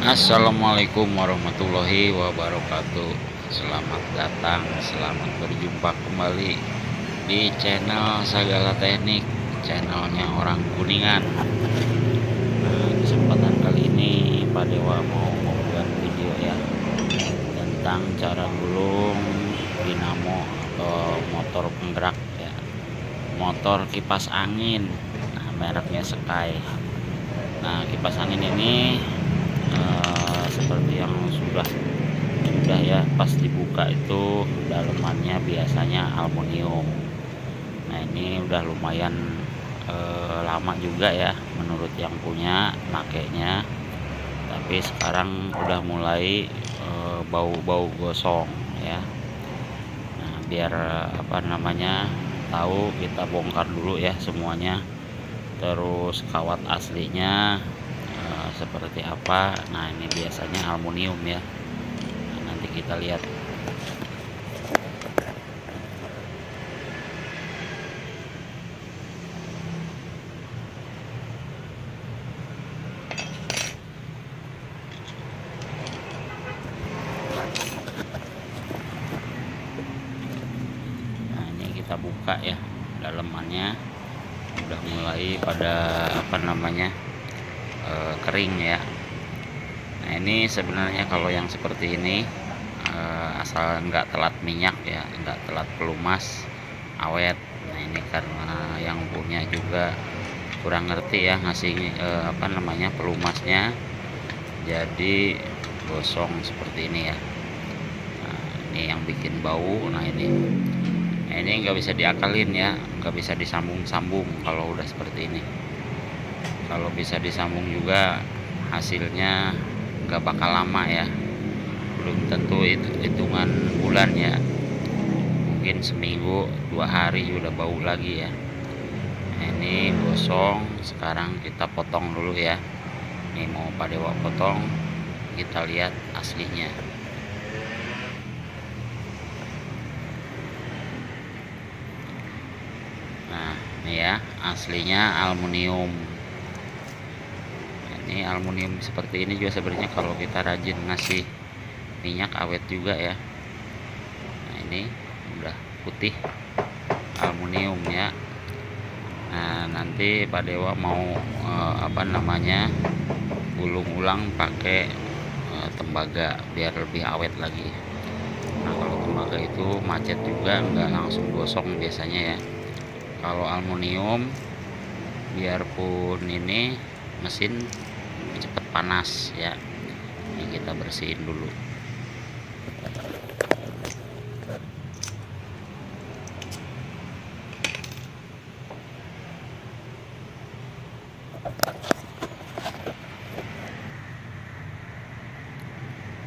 Assalamualaikum warahmatullahi wabarakatuh. Selamat datang, selamat berjumpa kembali di channel Sagala Teknik, channelnya orang Kuningan. Nah, kesempatan kali ini Pak Dewa mau membuat video ya tentang cara gulung dinamo atau motor penggerak ya, motor kipas angin. Nah, mereknya Sky. Nah, kipas angin ini seperti yang sudah ya, pas dibuka itu dalemannya biasanya aluminium. Nah, ini udah lumayan lama juga ya menurut yang punya makainya, tapi sekarang udah mulai bau-bau gosong ya. Nah, biar tahu, kita bongkar dulu ya semuanya, terus kawat aslinya seperti apa. Nah, ini biasanya aluminium ya. Nah, nanti kita lihat. Nah, ini kita buka ya, dalemannya udah mulai pada kering ya. Nah, ini sebenarnya kalau yang seperti ini asal nggak telat minyak ya, nggak telat pelumas, awet. Nah, ini karena yang punya juga kurang ngerti ya ngasih pelumasnya, jadi gosong seperti ini ya. Nah, ini yang bikin bau. Nah, ini nggak bisa diakalin ya, nggak bisa disambung-sambung kalau udah seperti ini. Kalau bisa disambung juga hasilnya nggak bakal lama ya, belum tentu hitungan bulan ya, mungkin seminggu 2 hari udah bau lagi ya. Nah, ini gosong. Sekarang kita potong dulu ya. Ini mau Pak Dewa potong, kita lihat aslinya. Nah, ini ya aslinya aluminium. Ini aluminium seperti ini juga sebenarnya kalau kita rajin ngasih minyak awet juga ya. Nah, ini udah putih aluminium ya. Nah, nanti Pak Dewa mau gulung ulang pakai tembaga biar lebih awet lagi. Nah, kalau tembaga itu macet juga, nggak langsung gosong biasanya ya. Kalau aluminium biarpun ini mesin cepat panas ya. Ini kita bersihin dulu.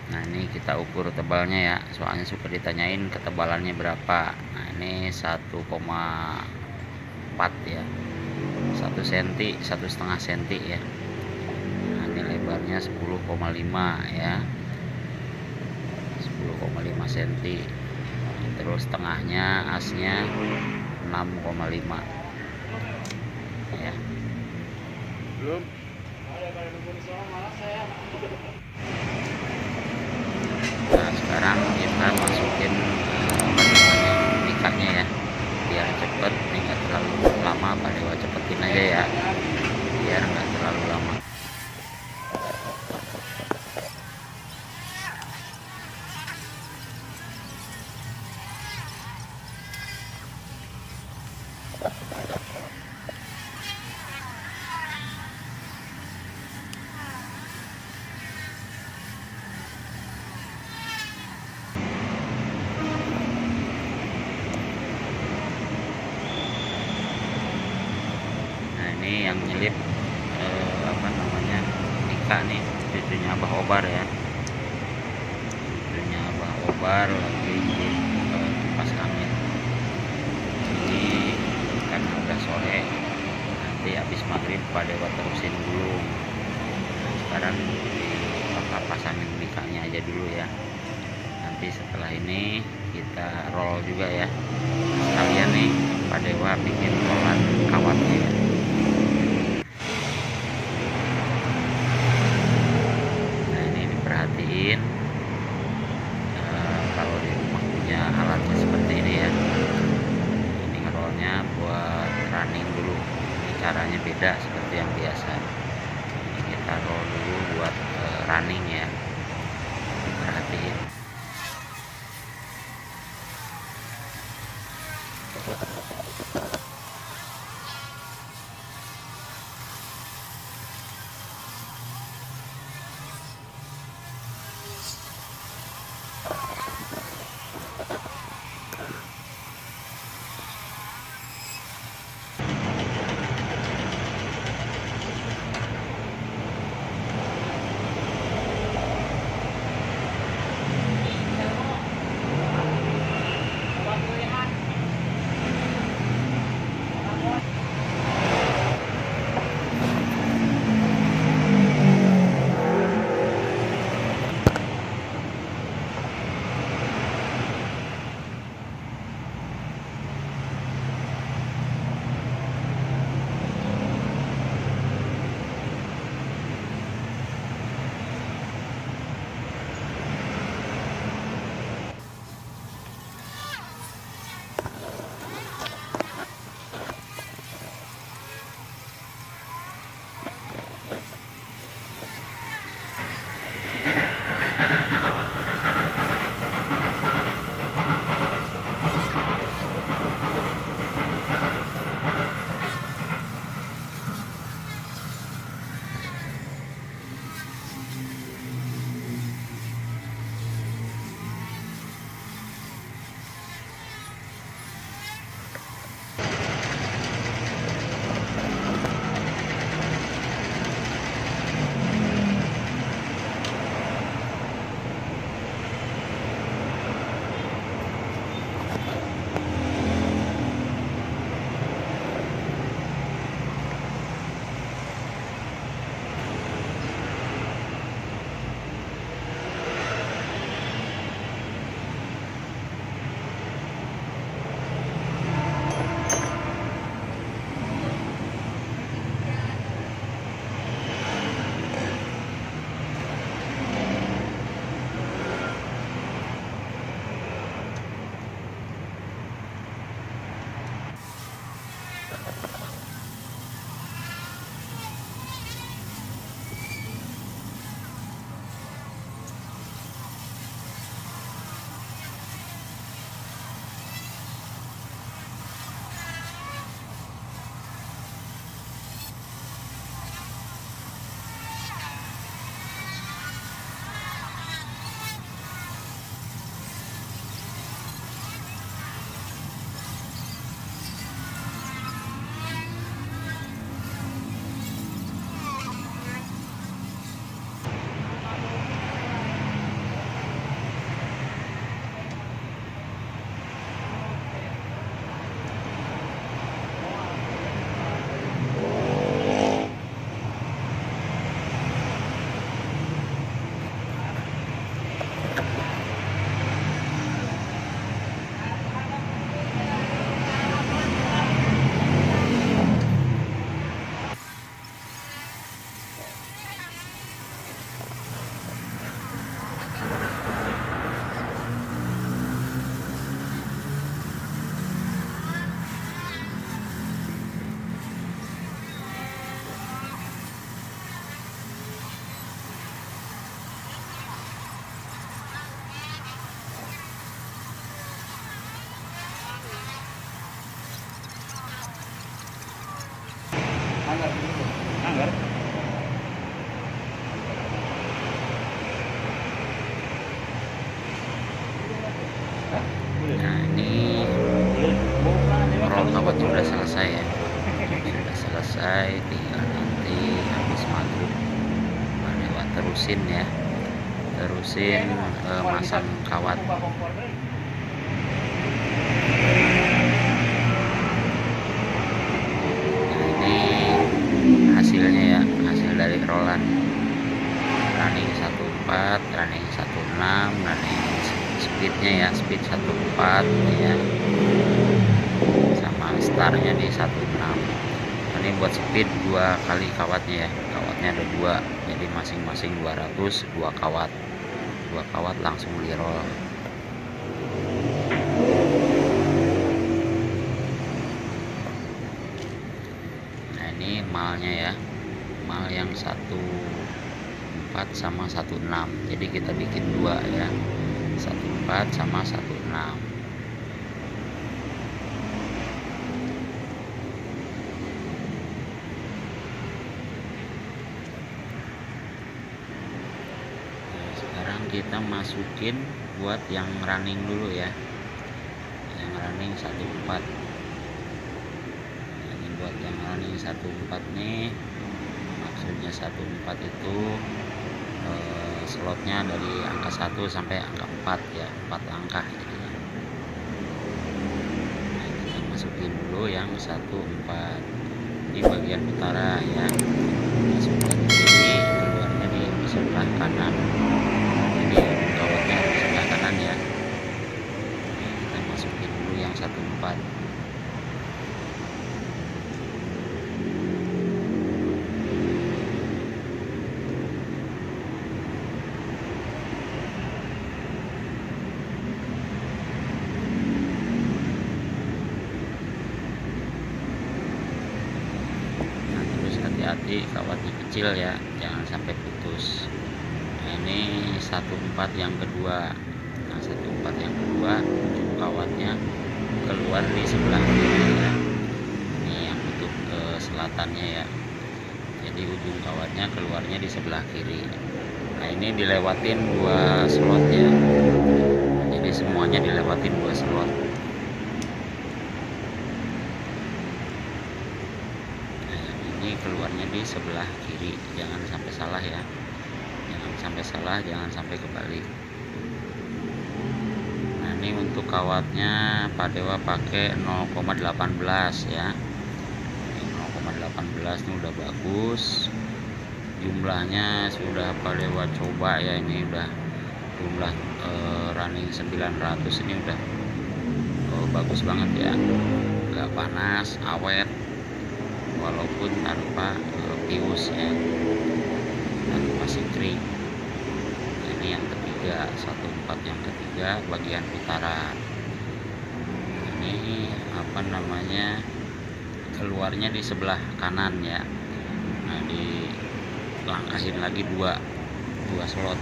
Nah, ini kita ukur tebalnya ya, soalnya suka ditanyain ketebalannya berapa. Nah, ini 1,4 ya, 1 cm, 1,5 cm ya. Nah, ini lebarnya 10,5 ya, 10,5 cm. Terus tengahnya asnya 6,5 ya. Belum. Nah, sekarang kita masukin mikanya ya, biar cepet. Ini nggak terlalu lama, Pak Dewa cepetin aja ya, biar nggak terlalu lama. Ini yang nyelip Nika nih, cucunya Abah Obar ya, cucunya Abah Obar lagi kipas angin. Ini karena udah sore, nanti habis maghrib Pak Dewa terusin dulu. Nah, sekarang kita pasangin Nikanya aja dulu ya. Nanti setelah ini kita roll juga ya, sekalian nih Pak Dewa bikin rollan kawatnya ya. caranya beda seperti yang biasa. Ini kita roll dulu buat running ya, perhatiin. Anggar. Nah, ini roll kawat sudah selesai ya, sudah selesai, tinggal nanti habis maghrib lewat terusin ya, masang kawat. Hasilnya ya, hasil dari rollan running 14, running 16, running speednya ya, speed 14 ya, sama startnya di 16. Ini buat speed 2 kali kawatnya ya, kawatnya ada 2, jadi masing-masing 200, 2 kawat langsung di roll. ini malnya ya, mal yang 14 sama 16, jadi kita bikin dua ya, 14 sama 16. Sekarang kita masukin buat yang running dulu ya, yang running 14. Ini buat yang running 14 nih, maksudnya 14 itu slotnya dari angka 1 sampai angka 4 ya, 4 langkah jadinya. Nah, kita masukin dulu yang 14 di bagian utara ya, masuk dari kiri, keluarnya di sebelah kanan, jadi kawatnya di sebelah kanan ya. Kita masukin dulu yang 14. Hati-hati kawatnya kecil ya, jangan sampai putus. Nah, ini 14 yang kedua. Nah, 14 yang kedua, ujung kawatnya keluar di sebelah kiri ya. Ini yang tutup ke selatannya ya, jadi ujung kawatnya keluarnya di sebelah kiri. Nah, ini dilewatin 2 slot ya, jadi semuanya dilewatin 2 slot. Keluarnya di sebelah kiri, jangan sampai salah ya, jangan sampai salah, jangan sampai kebalik. Nah, ini untuk kawatnya Pak Dewa pakai 0,18 ya, 0,18 ini udah bagus. Jumlahnya sudah Pak Dewa coba ya, ini udah jumlah running 900, ini udah bagus banget ya, nggak panas, awet, walaupun tanpa pius ya, tanpa sikring. Ini yang ketiga, 14 yang ketiga bagian utara. Ini apa namanya, keluarnya di sebelah kanan ya. Nah, dilangkahin lagi dua slot.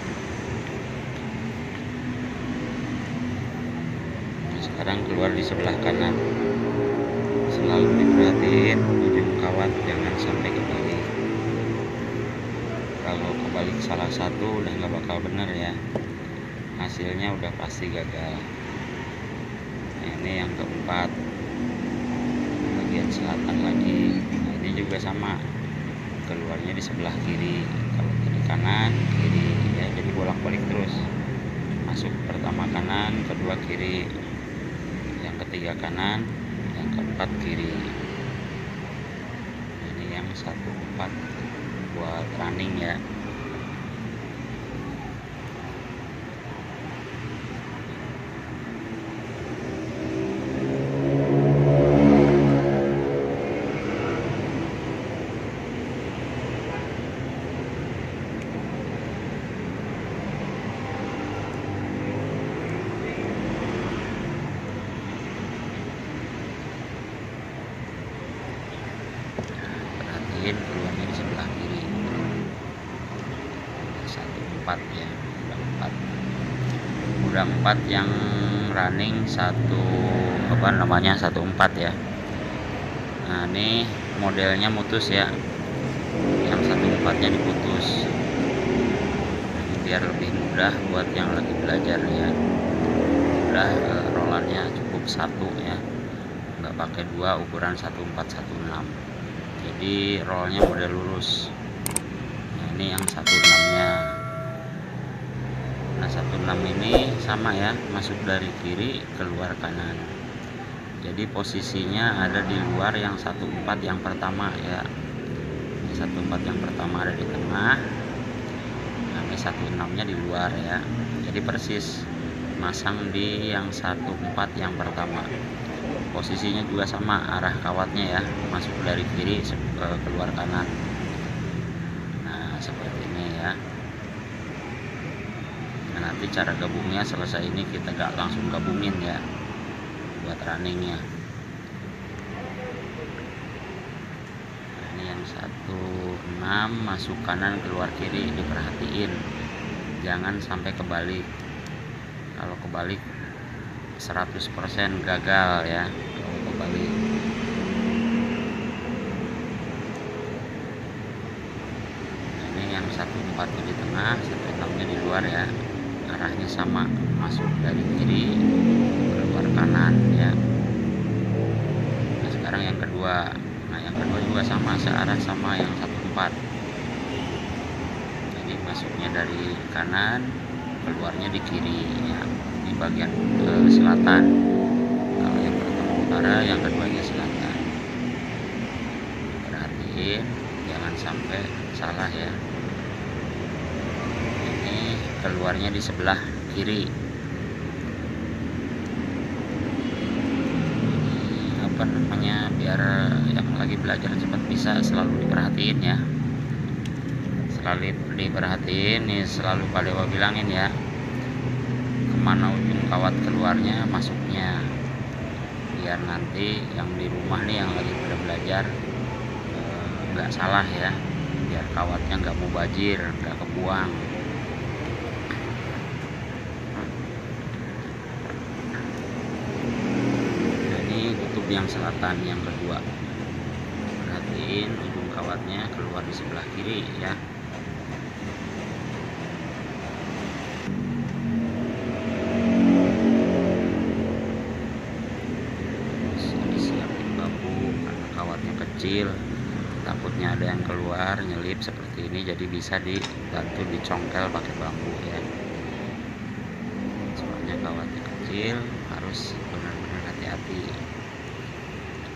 Nah, sekarang keluar di sebelah kanan. Selalu diperhatiin ujung kawat jangan sampai kebalik. Kalau kebalik salah satu udah nggak bakal bener ya, hasilnya udah pasti gagal. Nah, ini yang keempat, bagian selatan lagi. Nah, ini juga sama, keluarnya di sebelah kiri. Kalau tadi kanan kiri ya, jadi bolak-balik terus, masuk pertama kanan, kedua kiri, yang ketiga kanan, yang keempat kiri. Ini yang 14 buat running ya. Keluarnya di sebelah kiri, 14 ya, udah 4 yang running 14 ya. Nah, ini modelnya mutus ya, yang 14 nya diputus. Ini biar lebih mudah buat yang lagi belajar ya, udah rolannya cukup 1 ya, nggak pakai 2, ukuran 1416, jadi rollnya model lurus. Nah, ini yang 16 nya. Nah, 16 ini sama ya, masuk dari kiri keluar kanan, jadi posisinya ada di luar yang 14 yang pertama ya. Ini 14 yang pertama ada di tengah. Nah, ini 16 nya di luar ya, jadi persis masang di yang 14 yang pertama. Posisinya juga sama, arah kawatnya ya, masuk dari kiri keluar kanan. Nah, seperti ini ya. Nah, nanti cara gabungnya selesai ini kita gak langsung gabungin ya, buat runningnya. Nah, ini 16 masuk kanan keluar kiri, diperhatiin jangan sampai kebalik. Kalau kebalik 100% gagal ya kalau kebalik. Ini yang 14 di tengah, 16-nya di luar ya, arahnya sama, masuk dari kiri keluar kanan ya. Nah sekarang yang kedua, nah yang kedua juga sama, searah sama yang 14. Jadi masuknya dari kanan, keluarnya di kiri ya, di bagian selatan. Kalau yang pertama utara, yang keduanya selatan. Perhatiin jangan sampai salah ya. Ini keluarnya di sebelah kiri. Ini apa namanya, biar yang lagi belajar cepat bisa, selalu diperhatiin ya, selalu diperhatiin nih, selalu Pak Dewa bilangin ya, kemana ujung kawat keluarnya masuknya, biar nanti yang di rumah nih yang lagi pada belajar nggak salah ya, biar kawatnya nggak mubazir, nggak kebuang. Nah, ini kutub yang selatan yang kedua, perhatiin ujung kawatnya keluar di sebelah kiri ya. Disiapin bambu karena kawatnya kecil, takutnya ada yang keluar nyelip seperti ini, jadi bisa dibantu dicongkel pakai bambu ya. Soalnya kawatnya kecil, harus benar-benar hati-hati.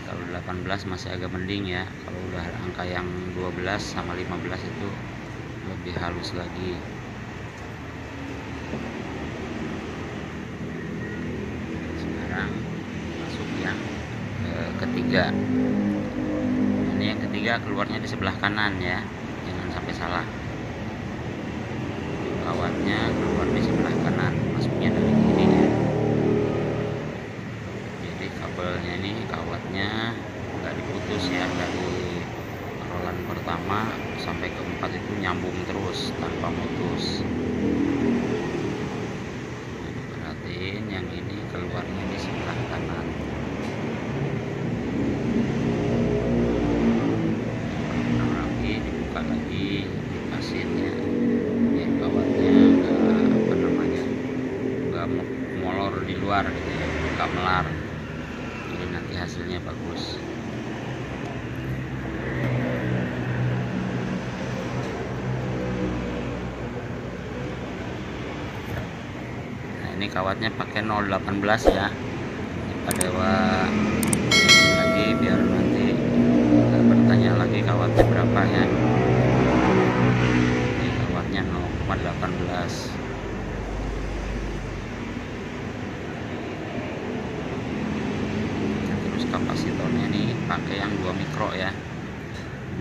Kalau 18 masih agak mending ya, kalau udah angka yang 12 sama 15 itu lebih halus lagi. Sekarang masuk yang ketiga. Ini yang ketiga keluarnya di sebelah kanan ya, jangan sampai salah. Kawatnya keluar di sebelah kanan, masuknya dari kiri ya. Jadi kabelnya ini, kawatnya nggak diputus ya, dari rolan pertama sampai keempat itu nyambung terus tanpa putus. Perhatiin yang ini keluarnya di sebelah kanan. Dibuka lagi, dipasin ya, biar kawatnya nggak molor di luar gitu ya, nggak melar, jadi nanti hasilnya bagus. Nah ini kawatnya pakai 018 ya, Pak Dewa lagi biar nanti bertanya lagi kawatnya berapa ya. Ini kawatnya 0,18. Terus kapasitornya ini pakai yang 2 mikro ya,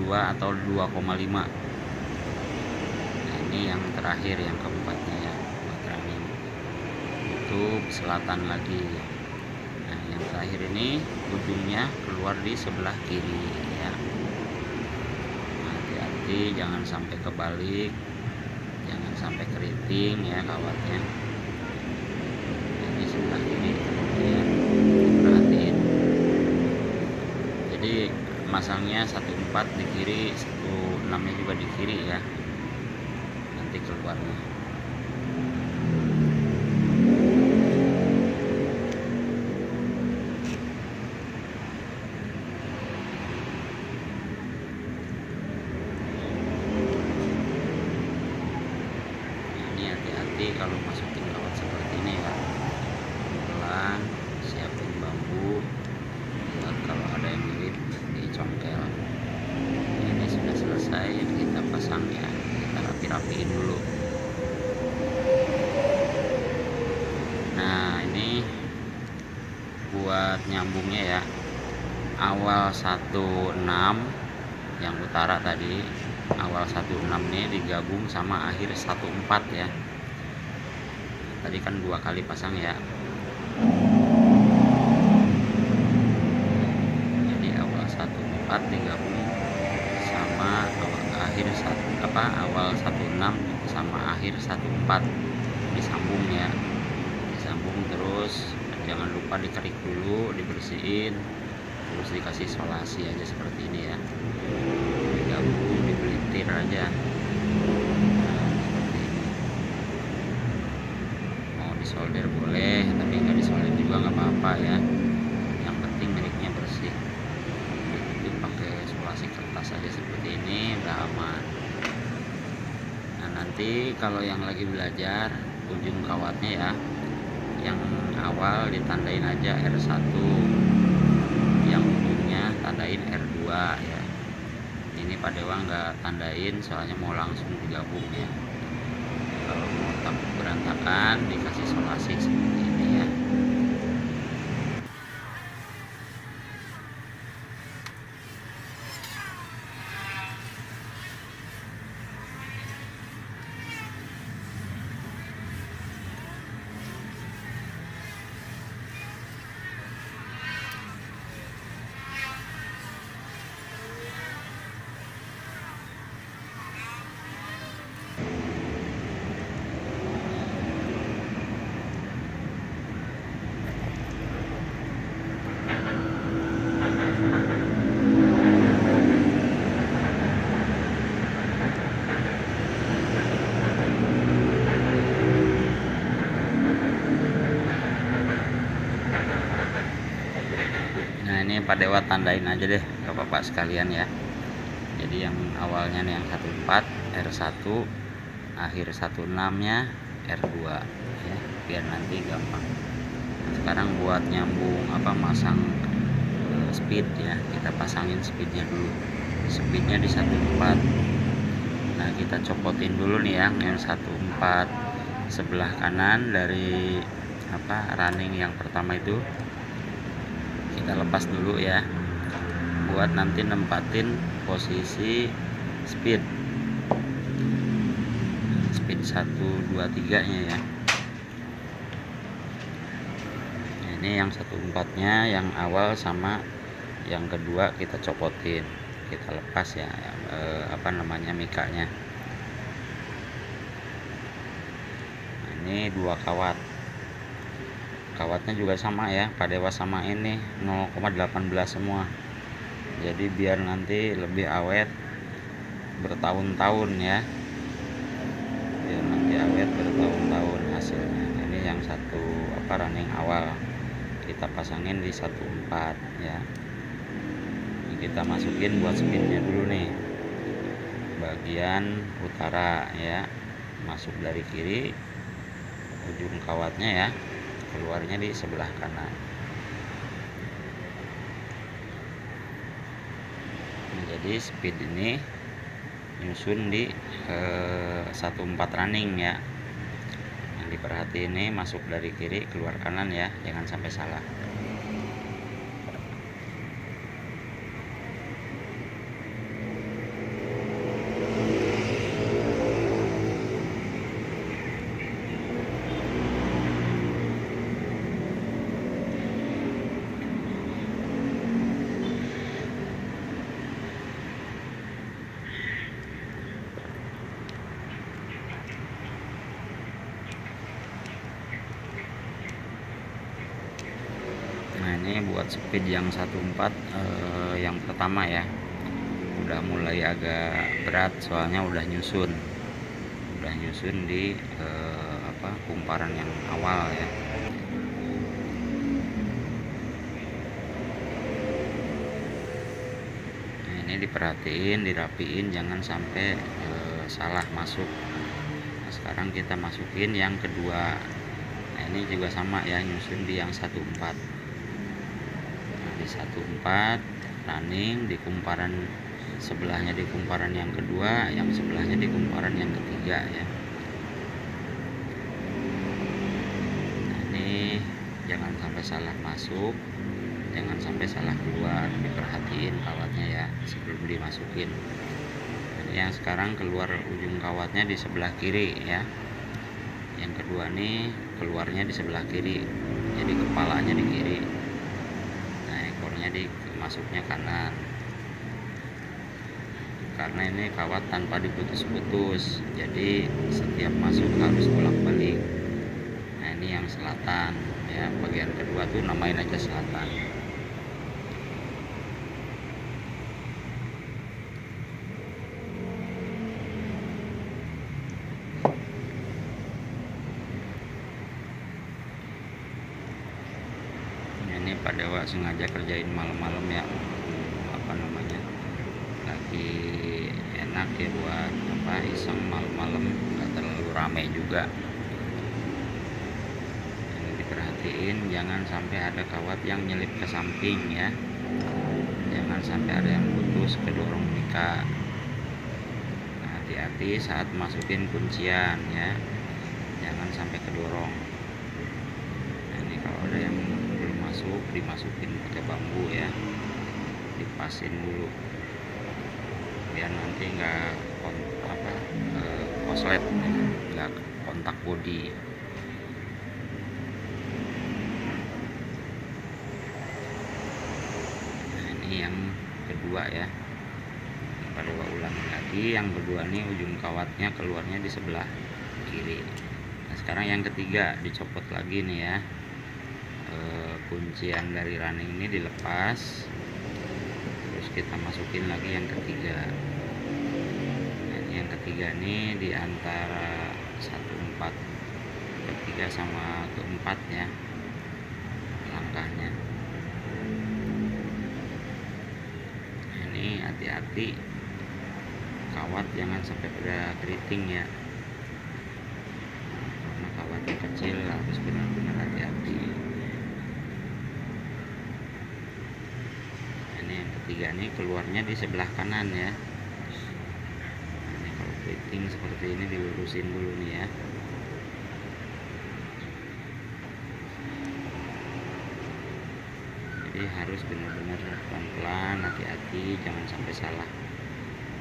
2 atau 2,5. Nah ini yang terakhir, yang keempatnya ya, buat running. Itu selatan lagi. Nah yang terakhir ini ujungnya keluar di sebelah kiri ya. Hati-hati jangan sampai kebalik, jangan sampai keriting ya kawatnya. Ini sebelah kiri ya, perhatiin. Jadi masangnya 14 di kiri, 16-nya juga di kiri ya, nanti keluarnya. Kalau masukin kawat seperti ini ya, pelan, siapin bambu buat kalau ada yang mirip dicongkel. Ini sudah selesai, kita pasang ya, kita rapi-rapiin dulu. Nah ini buat nyambungnya ya, awal 16 yang utara tadi, awal 16 ini digabung sama akhir 14 ya. Tadi kan 2 kali pasang ya, jadi awal 14 digabung sama awal 16 sama akhir 14 disambung ya, disambung terus. Jangan lupa ditarik dulu, dibersihin, terus dikasih isolasi aja seperti ini ya, digabung, dipelintir aja. Nah, seperti ini. Mau disolder boleh, tapi nggak disolder juga nggak apa-apa ya, yang penting miliknya bersih. Itu pakai isolasi kertas aja seperti ini, udah aman. Nah, nanti kalau yang lagi belajar, ujung kawatnya ya, yang awal ditandain aja R1, yang ujungnya tandain R2 ya. Ini Pak Dewa nggak tandain soalnya mau langsung digabung ya. Kalau mau takut berantakan, dikasih isolasi seperti ini ya. Nah, ini Pak Dewa tandain aja deh ke Bapak sekalian ya. Jadi yang awalnya nih yang 14 R1, akhir 16 nya R2 ya, biar nanti gampang. Sekarang buat nyambung masang speed ya, kita pasangin speednya dulu. Speednya di 14. Nah, kita copotin dulu nih yang 14 sebelah kanan dari running yang pertama itu kita lepas dulu ya, buat nanti nempatin posisi speed 1 2 3 nya ya. Ini yang 14 nya yang awal sama yang kedua kita copotin, kita lepas ya, mikanya. Nah, ini 2 kawat, kawatnya juga sama ya Pak Dewa, sama ini 0,18 semua, jadi biar nanti lebih awet bertahun-tahun ya, biar nanti awet bertahun-tahun hasilnya. Ini yang satu running awal kita pasangin di 14 ya. Ini kita masukin buat spinnya dulu nih, bagian utara ya, masuk dari kiri, ujung kawatnya ya, keluarnya di sebelah kanan. Nah, jadi speed ini nyusun di 14 running ya. Yang diperhatiin ini masuk dari kiri keluar kanan ya, jangan sampai salah. Nah, ini buat speed yang 14 yang pertama ya, udah mulai agak berat soalnya udah nyusun di kumparan yang awal ya. Nah, ini diperhatiin, dirapiin, jangan sampai salah masuk. Nah, sekarang kita masukin yang kedua. Nah, ini juga sama ya, nyusun di yang 14. Nah, di 14 running, di kumparan sebelahnya di kumparan yang kedua, yang sebelahnya di kumparan yang ketiga ya. Nah, ini jangan sampai salah masuk, jangan sampai salah keluar, diperhatiin kawatnya ya sebelum dimasukin. Ini yang sekarang keluar ujung kawatnya di sebelah kiri ya, yang kedua nih keluarnya di sebelah kiri, jadi kepalanya di kiri, nah ekornya masuknya kanan. karena ini kawat tanpa diputus-putus, jadi setiap masuk harus bolak-balik. Nah ini yang selatan ya, bagian kedua tuh namain aja selatan. Ini Pak Dewa sengaja kerjain malam-malam ya, apa namanya, lagi enak ya buat apa, iseng malam-malam, nggak terlalu ramai juga. Ini diperhatiin jangan sampai ada kawat yang nyelip ke samping ya, jangan sampai ada yang putus kedorong mika. Nah, hati-hati saat masukin kuncian ya, jangan sampai kedorong. Nah, ini kalau ada yang masuk, dimasukin pakai bambu ya, dipasin dulu biar nanti nggak koslet, nggak kontak bodi. Nah ini yang kedua ya, pada ulangi lagi. Yang kedua nih ujung kawatnya keluarnya di sebelah kiri. Nah sekarang yang ketiga dicopot lagi nih ya, kuncian dari running ini dilepas, terus kita masukin lagi yang ketiga. Nah, yang ketiga nih di antara 14 ketiga sama keempat ya langkahnya. Nah, ini hati-hati kawat jangan sampai pada keriting ya, karena kawatnya kecil, harus benar-benar hati-hati. Ketiga nih keluarnya di sebelah kanan ya. Nah, ini kalau keriting seperti ini dilurusin dulu nih ya. Jadi harus benar-benar pelan-pelan, hati-hati, jangan sampai salah,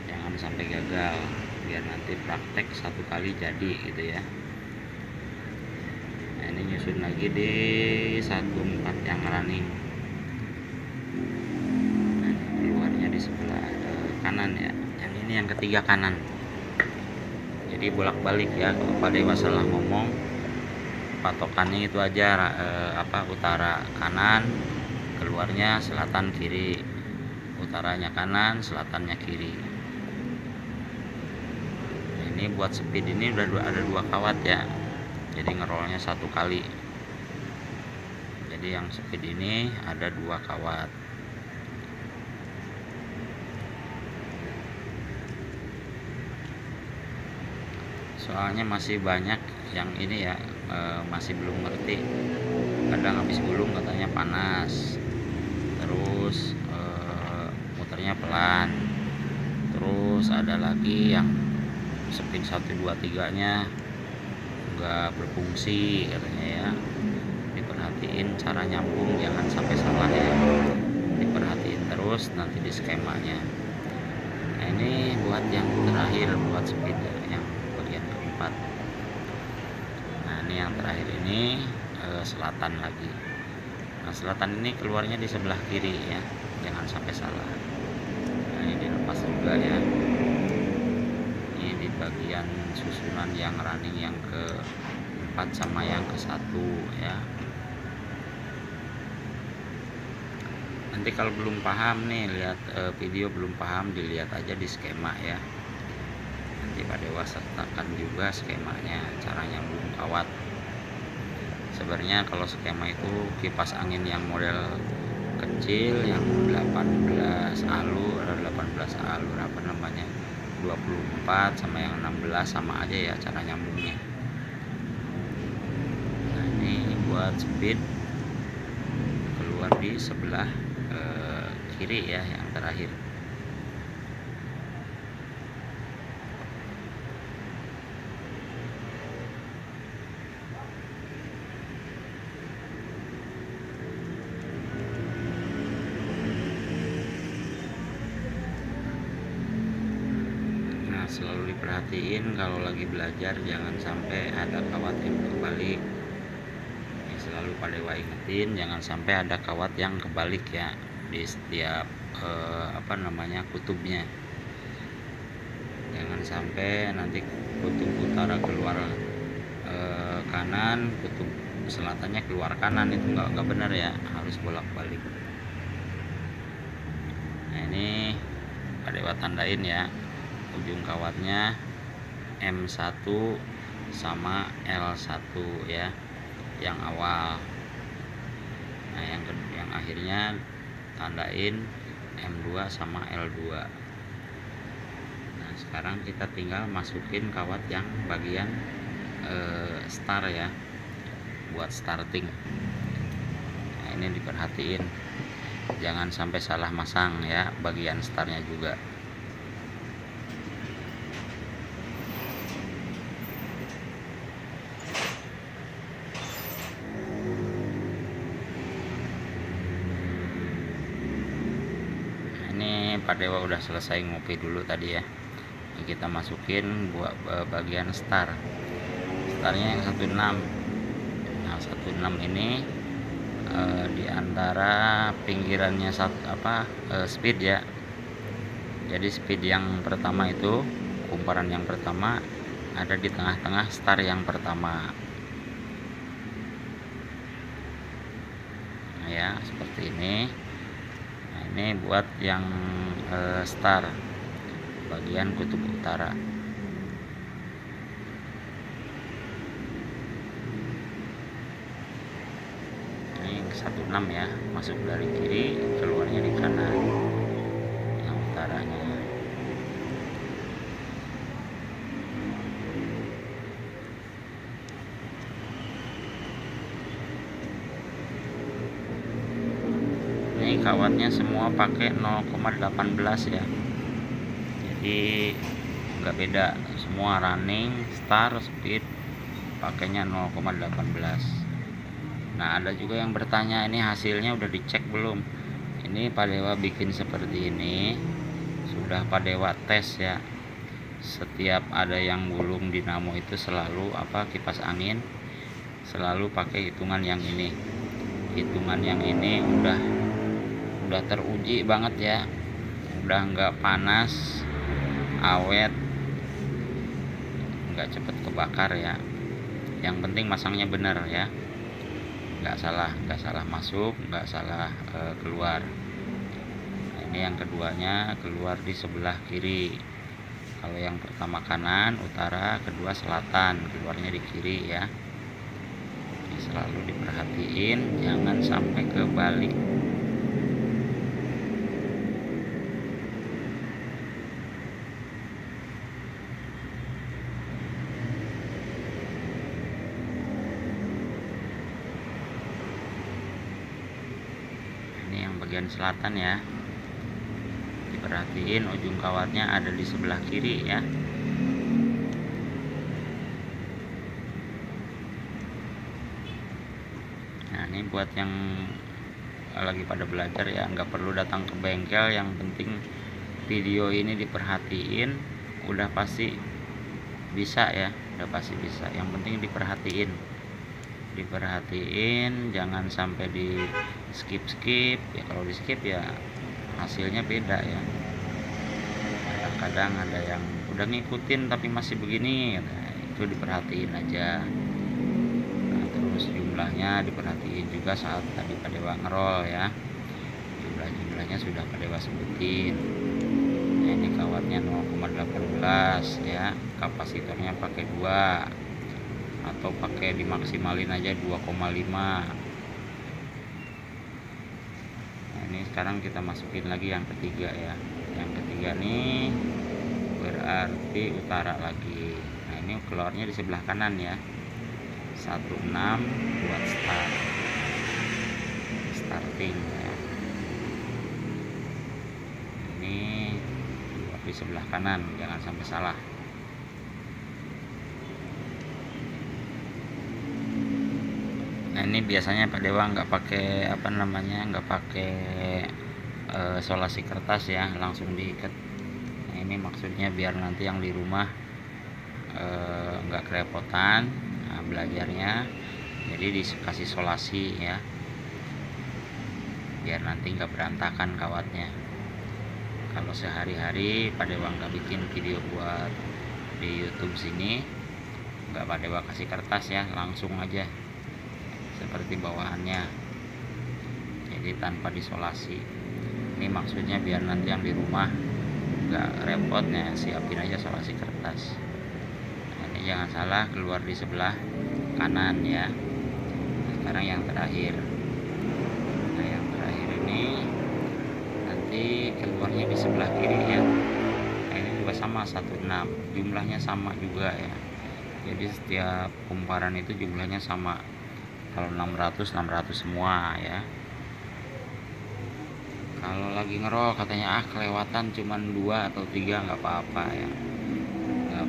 jangan sampai gagal, biar nanti praktek satu kali jadi gitu ya. Nah ini nyusun lagi di 14 yang running. Sebelah kanan ya, yang ini yang ketiga kanan, jadi bolak-balik ya. Kalau Pak Dewa salah ngomong, patokannya itu aja utara kanan, keluarnya selatan kiri, utaranya kanan, selatannya kiri. Nah, ini buat speed ini udah ada 2 kawat ya, jadi ngerolnya 1 kali. Jadi yang speed ini ada 2 kawat. Soalnya masih banyak yang ini ya, masih belum ngerti, kadang habis gulung katanya panas, terus muternya pelan, terus ada lagi yang speed 1, 2, 3 nya nggak berfungsi katanya ya. Diperhatiin cara nyambung, jangan sampai salah ya, diperhatiin terus nanti di skemanya. Nah ini buat yang terakhir, buat speed yang bagian keempat. Nah ini yang terakhir ini selatan lagi. Nah selatan ini keluarnya di sebelah kiri ya, jangan sampai salah. Nah ini dilepas juga ya, ini di bagian susunan yang running yang keempat sama yang ke-1 ya. Nanti kalau belum paham nih, lihat video belum paham, dilihat aja di skema ya. Nanti Pak Dewa sertakan juga skemanya, cara nyambung kawat. Sebenarnya kalau skema itu kipas angin yang model kecil yang 18 alur, 24 sama yang 16 sama aja ya cara nyambungnya. Nah ini buat speed keluar di sebelah kiri ya, yang terakhir. Selalu diperhatiin kalau lagi belajar, jangan sampai ada kawat yang berbalik. Ini selalu Pak Dewa ingetin, jangan sampai ada kawat yang kebalik ya di setiap kutubnya. jangan sampai nanti kutub utara keluar kanan, kutub selatannya keluar kanan, itu nggak benar ya, harus bolak-balik. Nah ini Pak Dewa tandain ya, ujung kawatnya M1 sama L1 ya, yang awal. Nah yang akhirnya tandain M2 sama L2. Nah sekarang kita tinggal masukin kawat yang bagian star ya, buat starting. Nah ini diperhatiin jangan sampai salah masang ya bagian startnya juga. Nah, ini Pak Dewa udah selesai ngopi dulu tadi ya. Ini kita masukin buat bagian startnya yang 16. Nah 16 ini di antara pinggirannya speed ya. Jadi speed yang pertama itu, kumparan yang pertama ada di tengah-tengah star yang pertama. Nah ya seperti ini. Nah ini buat yang star bagian kutub utara. Ini 16 ya, masuk dari kiri, keluarnya di kanan yang utaranya. Ini kawatnya semua pakai 0,18 ya, jadi nggak beda, semua running, star, speed pakainya 0,18. Nah ada juga yang bertanya, ini hasilnya udah dicek belum? Ini Pak Dewa bikin seperti ini sudah Pak Dewa tes ya. Setiap ada yang gulung dinamo itu selalu kipas angin selalu pakai hitungan yang ini. Hitungan yang ini udah teruji banget ya, udah nggak panas, awet, nggak cepet kebakar ya. Yang penting masangnya bener ya, nggak salah masuk, nggak salah keluar. Nah, ini yang keduanya keluar di sebelah kiri. Kalau yang pertama kanan utara, kedua selatan, keluarnya di kiri ya. Ini selalu diperhatiin jangan sampai kebalik. Bagian selatan ya, diperhatiin ujung kawatnya ada di sebelah kiri ya. Nah ini buat yang lagi pada belajar ya, nggak perlu datang ke bengkel, yang penting video ini diperhatiin udah pasti bisa ya, udah pasti bisa. Yang penting diperhatiin, jangan sampai di skip ya. Kalau di skip ya hasilnya beda ya. Kadang-kadang ada yang udah ngikutin tapi masih begini, nah, itu diperhatiin aja. Nah, terus jumlahnya diperhatiin juga saat tadi Pak Dewa ngerol ya, jumlahnya sudah Pak Dewa sebutin. Nah, ini kawatnya 0,18 ya, kapasitornya pakai 2 atau pakai dimaksimalin aja 2,5. Nah ini sekarang kita masukin lagi yang ketiga ya. Yang ketiga nih berarti utara lagi. Nah ini keluarnya di sebelah kanan ya, 16 buat starting ya. Ini di sebelah kanan, jangan sampai salah. Nah ini biasanya Pak Dewa nggak pakai nggak pakai solasi kertas ya, langsung diikat. Nah ini maksudnya biar nanti yang di rumah nggak kerepotan belajarnya, jadi dikasih solasi ya, biar nanti nggak berantakan kawatnya. kalau sehari-hari Pak Dewa nggak bikin video buat di YouTube sini, nggak Pak Dewa kasih kertas ya, langsung aja seperti bawaannya, jadi tanpa disolasi. Ini maksudnya biar nanti yang di rumah nggak repot ya, siapin aja solasi kertas. Nah, ini jangan salah keluar di sebelah kanan ya. Nah, sekarang yang terakhir. Nah, yang terakhir ini nanti keluarnya di sebelah kiri ya. Nah, ini juga sama 16, jumlahnya sama juga ya. Jadi setiap kumparan itu jumlahnya sama. Kalau 600 semua ya. Kalau lagi ngerol katanya kelewatan cuman 2 atau 3 nggak apa-apa ya, nggak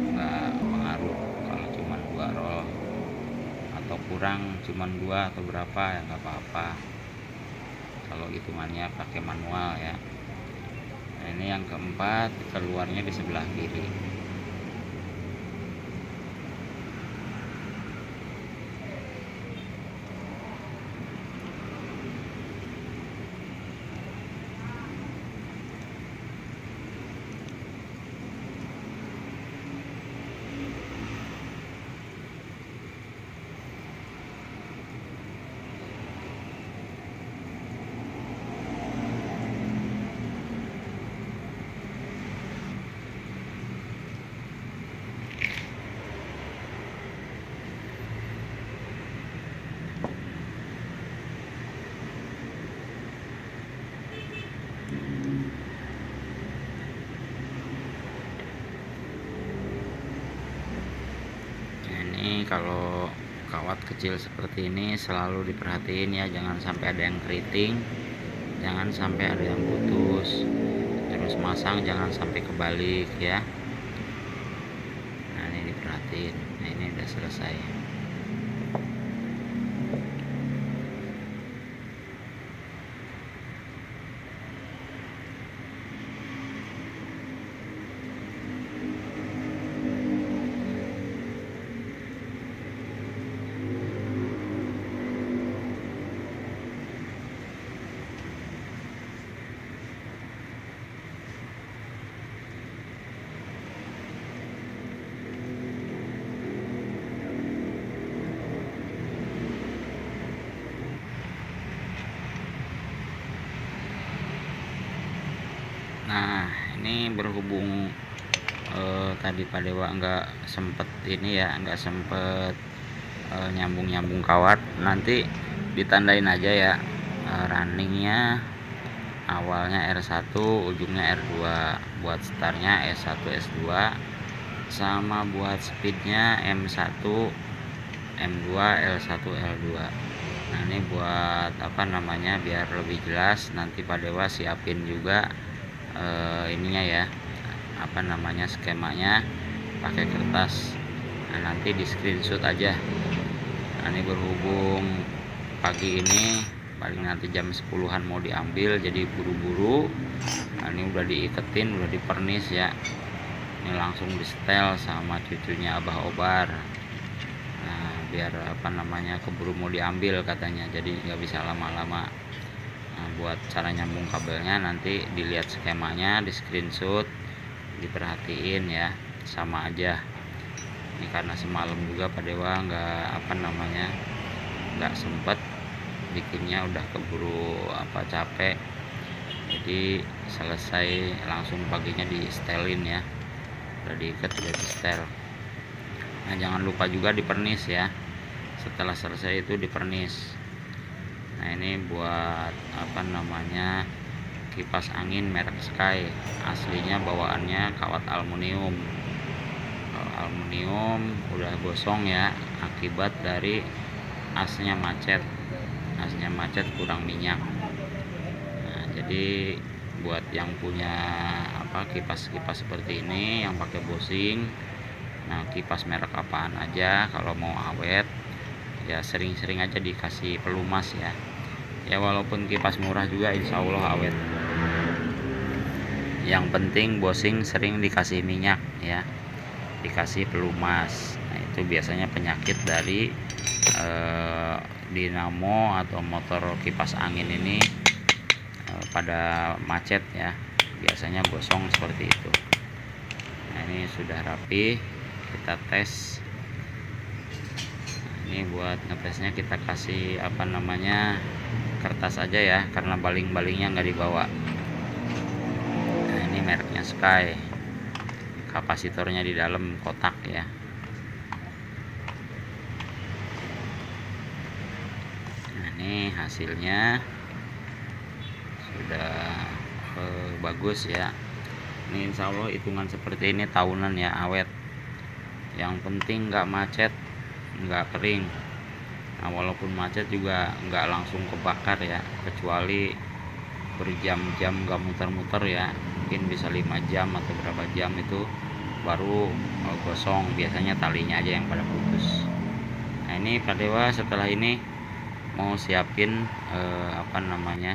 pengaruh. Kalau cuman 2 roll atau kurang cuman 2 atau berapa ya nggak apa-apa, kalau hitungannya pakai manual ya. Nah, ini yang keempat, keluarnya di sebelah kiri. Kalau kawat kecil seperti ini selalu diperhatiin ya, jangan sampai ada yang keriting, jangan sampai ada yang putus, terus masang jangan sampai kebalik ya. Nah, ini diperhatiin. Nah, ini udah selesai. Nah, ini berhubung tadi Pak Dewa nggak sempet ini ya, nggak sempet nyambung kawat, nanti ditandain aja ya, runningnya awalnya R1, ujungnya R2, buat startnya S1 S2, sama buat speednya M1 M2 L1 L2. Nah, ini buat apa namanya, biar lebih jelas nanti Pak Dewa siapin juga ininya ya, apa namanya, skemanya pakai kertas. Nah, nanti di screenshot aja. Nah, ini berhubung pagi ini paling nanti jam 10-an mau diambil, jadi buru-buru. Nah, ini udah diiketin, udah dipernis ya, ini langsung di setel sama cucunya Abah Obar. Nah, biar apa namanya, keburu mau diambil katanya, jadi nggak bisa lama-lama. Nah, buat cara nyambung kabelnya nanti dilihat skemanya, di screenshot, diperhatiin ya, sama aja. Ini karena semalam juga Pak Dewa nggak sempet bikinnya, udah keburu capek, jadi selesai langsung paginya di setelin ya, udah diikat, udah di setel. Nah, jangan lupa juga dipernis ya, setelah selesai itu dipernis. Nah, ini buat apa namanya, kipas angin merek Sky, aslinya bawaannya kawat aluminium. Kalau aluminium udah gosong ya, akibat dari asnya macet kurang minyak. Nah, jadi buat yang punya kipas seperti ini yang pakai bosing, nah kipas merek apaan aja kalau mau awet ya, sering-sering aja dikasih pelumas ya. Ya walaupun kipas murah juga insya Allah awet. Yang penting bosing sering dikasih minyak ya, dikasih pelumas. Nah, itu biasanya penyakit dari dinamo atau motor kipas angin ini pada macet ya. biasanya gosong seperti itu. Nah, ini sudah rapi, kita tes. Ini buat ngetesnya kita kasih apa namanya, kertas aja ya, karena baling-balingnya nggak dibawa. Nah, ini mereknya Sky, kapasitornya di dalam kotak ya. Nah, ini hasilnya sudah bagus ya. Ini insya Allah hitungan seperti ini tahunan ya, awet. Yang penting nggak macet, nggak kering. Nah, walaupun macet juga nggak langsung kebakar ya, kecuali berjam-jam nggak muter-muter ya, mungkin bisa 5 jam atau berapa jam itu baru gosong, biasanya talinya aja yang pada putus. Nah, ini Pak Dewa setelah ini mau siapin apa namanya,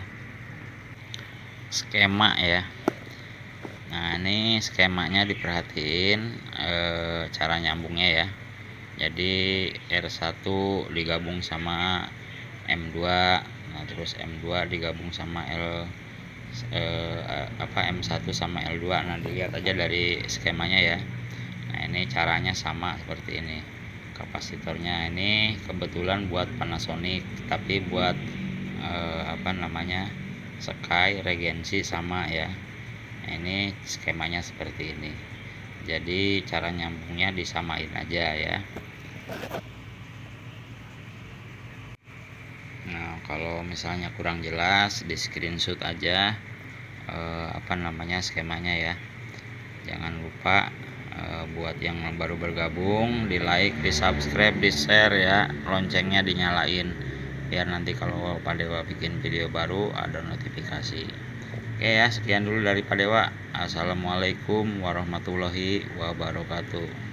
skema ya. Nah, ini skemanya diperhatiin cara nyambungnya ya. Jadi R1 digabung sama M2, nah terus M2 digabung sama M1 sama L2. Nah, dilihat aja dari skemanya ya. Nah, ini caranya sama seperti ini. Kapasitornya ini kebetulan buat Panasonic, tapi buat apa namanya, Sky, Regency sama ya. Nah, ini skemanya seperti ini. Jadi cara nyambungnya disamain aja ya. Nah, kalau misalnya kurang jelas di screenshot aja apa namanya, skemanya ya. Jangan lupa buat yang baru bergabung di like, di subscribe, di share ya, loncengnya dinyalain biar nanti kalau Pak Dewa bikin video baru ada notifikasi. Oke ya, sekian dulu dari Pak Dewa. Assalamualaikum warahmatullahi wabarakatuh.